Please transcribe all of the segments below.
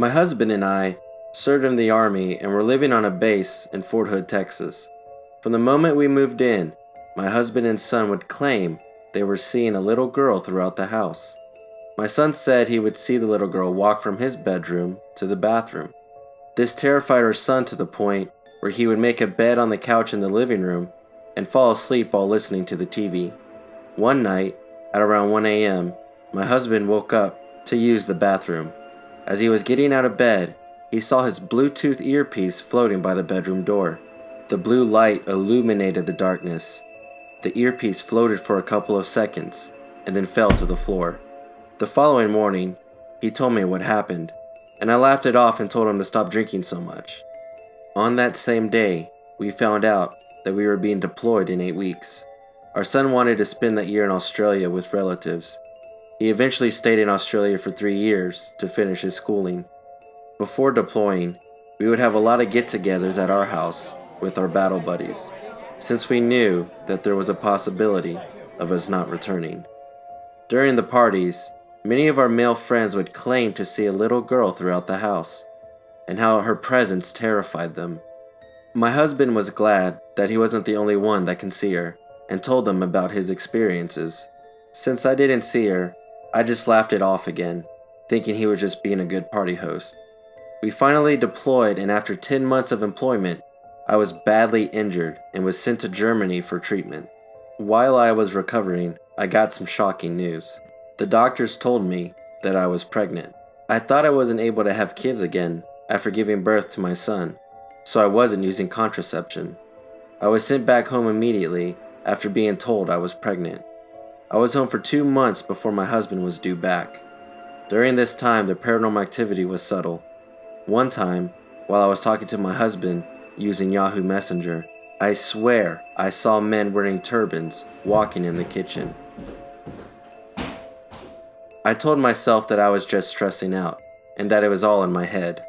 My husband and I served in the Army and were living on a base in Fort Hood, Texas. From the moment we moved in, my husband and son would claim they were seeing a little girl throughout the house. My son said he would see the little girl walk from his bedroom to the bathroom. This terrified our son to the point where he would make a bed on the couch in the living room and fall asleep while listening to the TV. One night, at around 1 a.m., my husband woke up to use the bathroom. As he was getting out of bed, he saw his Bluetooth earpiece floating by the bedroom door. The blue light illuminated the darkness. The earpiece floated for a couple of seconds and then fell to the floor. The following morning, he told me what happened, and I laughed it off and told him to stop drinking so much. On that same day, we found out that we were being deployed in 8 weeks. Our son wanted to spend that year in Australia with relatives. He eventually stayed in Australia for 3 years to finish his schooling. Before deploying, we would have a lot of get-togethers at our house with our battle buddies, since we knew that there was a possibility of us not returning. During the parties, many of our male friends would claim to see a little girl throughout the house, and how her presence terrified them. My husband was glad that he wasn't the only one that can see her, and told them about his experiences. Since I didn't see her, I just laughed it off again, thinking he was just being a good party host. We finally deployed, and after 10 months of employment, I was badly injured and was sent to Germany for treatment. While I was recovering, I got some shocking news. The doctors told me that I was pregnant. I thought I wasn't able to have kids again after giving birth to my son, so I wasn't using contraception. I was sent back home immediately after being told I was pregnant. I was home for 2 months before my husband was due back. During this time, the paranormal activity was subtle. One time, while I was talking to my husband using Yahoo Messenger, I swear I saw men wearing turbans walking in the kitchen. I told myself that I was just stressing out and that it was all in my head.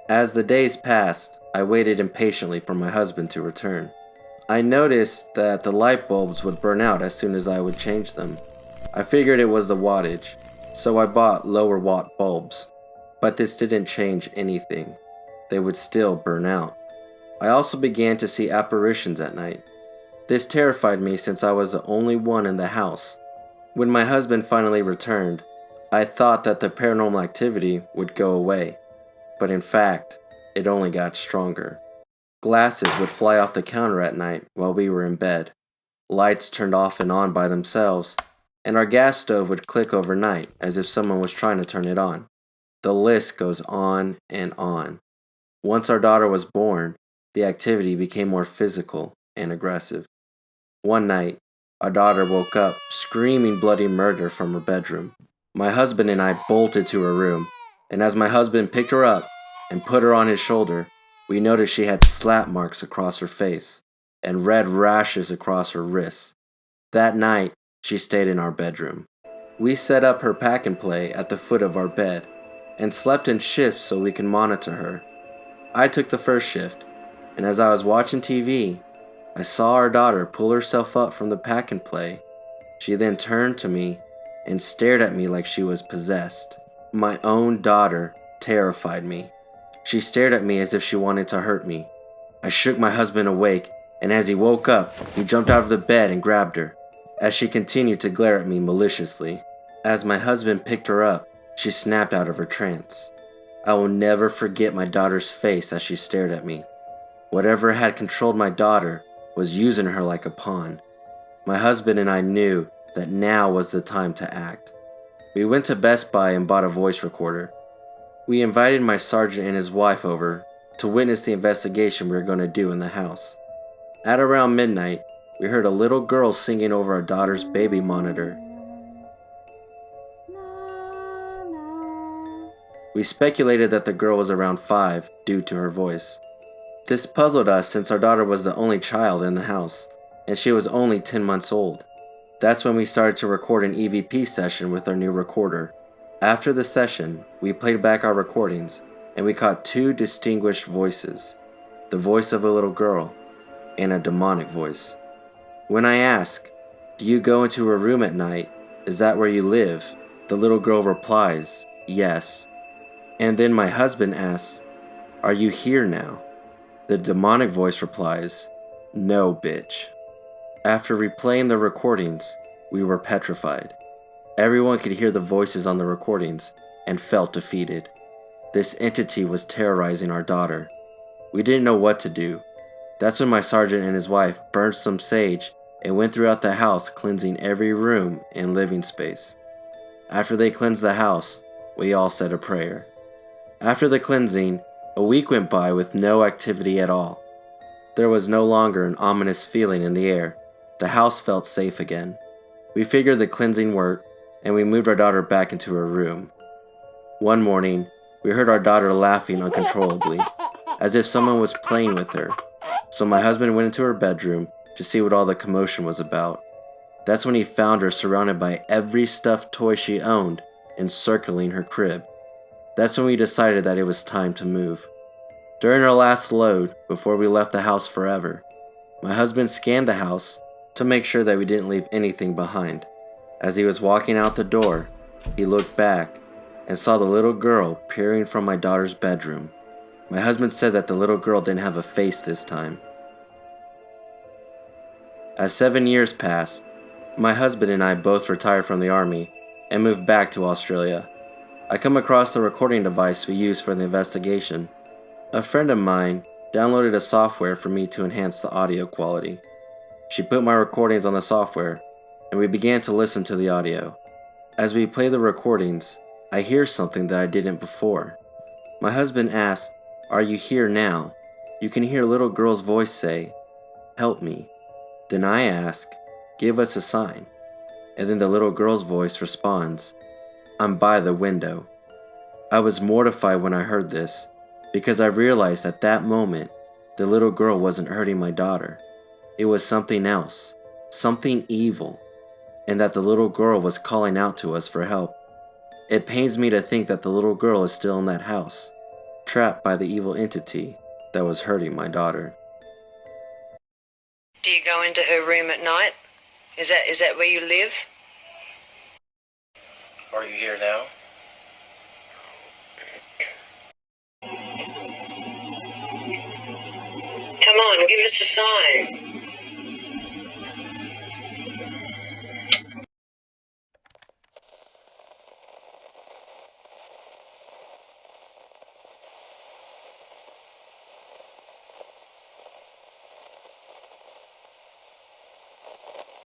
As the days passed, I waited impatiently for my husband to return. I noticed that the light bulbs would burn out as soon as I would change them. I figured it was the wattage, so I bought lower watt bulbs. But this didn't change anything. They would still burn out. I also began to see apparitions at night. This terrified me since I was the only one in the house. When my husband finally returned, I thought that the paranormal activity would go away, but in fact, it only got stronger. Glasses would fly off the counter at night while we were in bed. Lights turned off and on by themselves, and our gas stove would click overnight as if someone was trying to turn it on. The list goes on and on. Once our daughter was born, the activity became more physical and aggressive. One night, our daughter woke up screaming bloody murder from her bedroom. My husband and I bolted to her room, and as my husband picked her up and put her on his shoulder, we noticed she had slap marks across her face and red rashes across her wrists. That night, she stayed in our bedroom. We set up her pack and play at the foot of our bed and slept in shifts so we could monitor her. I took the first shift, and as I was watching TV, I saw our daughter pull herself up from the pack and play. She then turned to me and stared at me like she was possessed. My own daughter terrified me. She stared at me as if she wanted to hurt me. I shook my husband awake, and as he woke up, he jumped out of the bed and grabbed her, as she continued to glare at me maliciously. As my husband picked her up, she snapped out of her trance. I will never forget my daughter's face as she stared at me. Whatever had controlled my daughter was using her like a pawn. My husband and I knew that now was the time to act. We went to Best Buy and bought a voice recorder. We invited my sergeant and his wife over to witness the investigation we were going to do in the house. At around midnight, we heard a little girl singing over our daughter's baby monitor. We speculated that the girl was around 5 due to her voice. This puzzled us since our daughter was the only child in the house, and she was only 10 months old. That's when we started to record an EVP session with our new recorder. After the session, we played back our recordings, and we caught 2 distinguished voices, the voice of a little girl and a demonic voice. When I ask, "Do you go into her room at night? Is that where you live?" the little girl replies, "Yes." And then my husband asks, "Are you here now?" The demonic voice replies, "No, bitch." After replaying the recordings, we were petrified. Everyone could hear the voices on the recordings and felt defeated. This entity was terrorizing our daughter. We didn't know what to do. That's when my sergeant and his wife burned some sage and went throughout the house cleansing every room and living space. After they cleansed the house, we all said a prayer. After the cleansing, a week went by with no activity at all. There was no longer an ominous feeling in the air. The house felt safe again. We figured the cleansing worked, and we moved our daughter back into her room. One morning, we heard our daughter laughing uncontrollably, as if someone was playing with her. So my husband went into her bedroom to see what all the commotion was about. That's when he found her surrounded by every stuffed toy she owned encircling her crib. That's when we decided that it was time to move. During our last load, before we left the house forever, my husband scanned the house to make sure that we didn't leave anything behind. As he was walking out the door, he looked back and saw the little girl peering from my daughter's bedroom. My husband said that the little girl didn't have a face this time. As 7 years passed, my husband and I both retired from the army and moved back to Australia. I come across the recording device we used for the investigation. A friend of mine downloaded a software for me to enhance the audio quality. She put my recordings on the software, and we began to listen to the audio. As we play the recordings, I hear something that I didn't before. My husband asked, "Are you here now?" You can hear a little girl's voice say, "Help me." Then I ask, "Give us a sign." And then the little girl's voice responds, "I'm by the window." I was mortified when I heard this, because I realized at that moment, the little girl wasn't hurting my daughter. It was something else, something evil, and that the little girl was calling out to us for help. It pains me to think that the little girl is still in that house, trapped by the evil entity that was hurting my daughter. Do you go into her room at night? Is that where you live? Are you here now? Come on, give us a sign.